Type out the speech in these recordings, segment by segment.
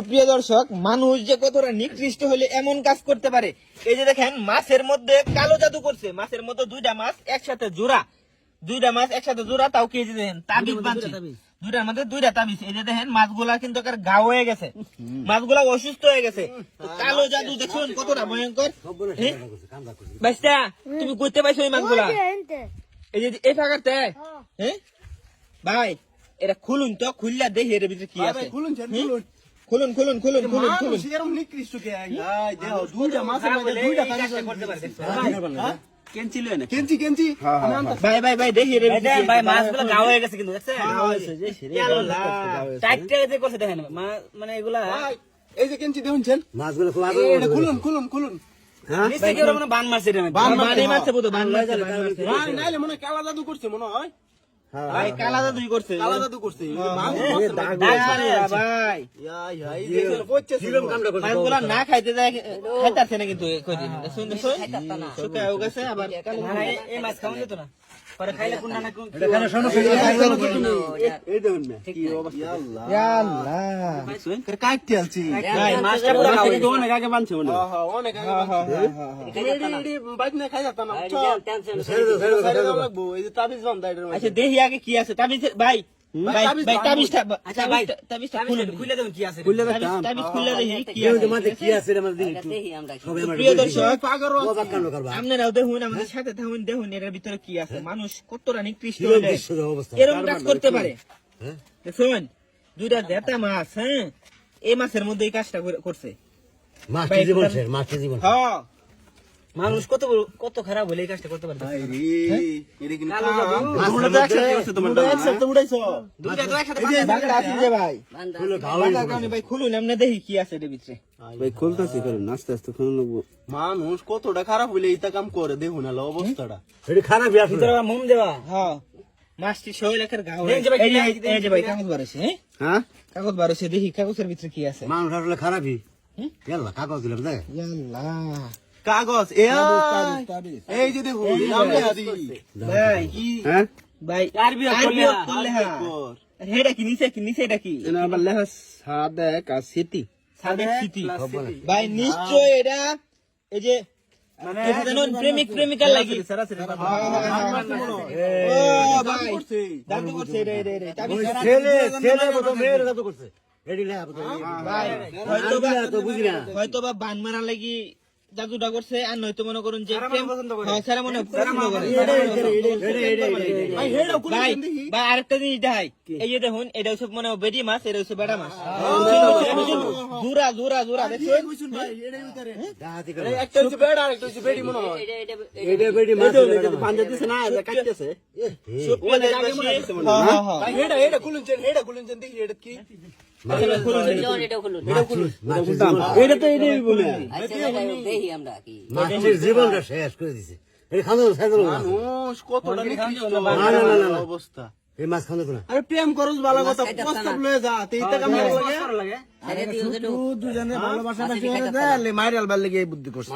সুপ্রিয় দর্শক, মানুষ যে কতটা নিকৃষ্ট হলে এমন কাজ করতে পারে। এই যে দেখেন, মাছের মধ্যে কালো জাদু করছে। মাছের মধ্যে দুইটা মাছ একসাথে জোড়া, তাও কি যে দেখেন তাবিজ বাঁধছে, দুইটার মধ্যে দুইটা তাবিজ। এই যে দেখেন, মাছগুলা কিন্তু ঘাও হয়ে গেছে, মাছগুলা অসুস্থ হয়ে গেছে। কালো জাদু দেখুন কতটা ভয়ঙ্কর। বাইস্তা, তুমি করতে পাইছো এই মাছগুলা? এই যে এই ফাঁকাতে, হ্যাঁ ভাই, এটা খুলুন তো, খুললা দেখি এর ভিতরে কি আছে। খুলুন। ভাই দেখি ভাই, মাছগুলো গাও হয়ে গেছে কিন্তু দেখেন, মানে এগুলা এই যে কেঞ্চি দেখুন মাছগুলো খুলুন। বান মারছে, মনে হয় কালা জাদু করছে, মনে হয় ভাই কালা জাদু করছে। মাছগুলা না খাইতে যায়, খাইতেছে না কিন্তু শুকায় গেছে। আবার এই মাছ খাওয়া যেত না, পরে খাইলে কোনটা না দেখি আগে কি আছে তাবিজ। ভাই আপনারাও দেখুন, আমাদের সাথে থাকুন, দেখুন এর ভিতরে কি আছে। মানুষ কতটা নিকৃষ্ট এরকম কাজ করতে পারে। দেখুন দুইটা দেতা মাছ, হ্যাঁ, এই মাছের মধ্যে এই কাজটা করছে। মানুষ কত খারাপ হলে এই কাজটা করতে পারে। ভাই খুলুন, এমনি দেখি কি আছে এর ভিতরে। ভাই খুলতেছি, আস্তে আস্তে খুলুন। মানুষ কতটা খারাপ হইলে এটা কাম করে, দেখুন অবস্থাটা খারাপ। মোম দেওয়া, হ্যাঁ, মাছটি শৈলেখার ঘাও। এই যে ভাই কাগজ বাড়ছে, হ্যাঁ কাগজ বাড়ছে, দেখি কাগজের ভিতরে কি আছে। মানুষ আসলে খারাপই। কাগজ দিলাম দেখ, কাগজ এই যে দেখুন ভাই, এটা কি নিচে এটা কি ভাই? নিশ্চয় এটা এই যে প্রেমিক প্রেমিকার লাগি হয়তো বা বান মারা লাগি জাদুটা করছে, আর নয়তো মনে করুন যে ভাই আরেকটা জিনিস দেখাই। এই যে দেখুন, এটা হচ্ছে মনে হয় বেডি মাছ, এটা হচ্ছে বেড়া মাছ। জোড়া দেখুন, জীবনটা শেষ করে দিছে অবস্থা। এই মাছ খাওয়া না। আরে প্রেম করস ভালো কথা, প্রস্তাব লয়ে যা, এইটা কাম লাগে। দুজনে ভালোবাসা বেশি হয়ে যায়, মাইরাল বার লাগি এই বুদ্ধি করছে।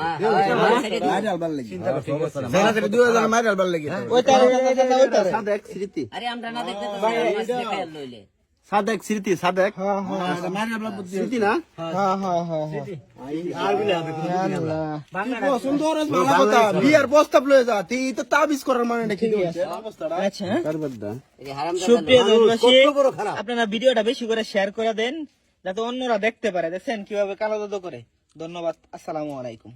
মাইরাল বার লাগি চিন্তা করছ, জানা করে 2000 মাইরাল বার লাগি। ওইটা সাদেক স্মৃতি। আরে আমরা না দেখতে তো দেখাই লইলে সাদেক স্মৃতি, সাদেক মাইরাল বার বুদ্ধি স্মৃতি না। স্মৃতি আর বিলে হবে বাংলা সুন্দর ভালো কথা। বিয়ার প্রস্তাব লয়ে যা, তুই তো তাবিজ করার মানে কি অবস্থাটা। আচ্ছা করবদা। সুপ্রিয় দর্শক, আপনারা ভিডিওটা বেশি করে শেয়ার করে দেন, যাতে অন্যরা দেখতে পারে। দেখেন কিভাবে কালো জাদু করে। ধন্যবাদ, আসসালামু আলাইকুম।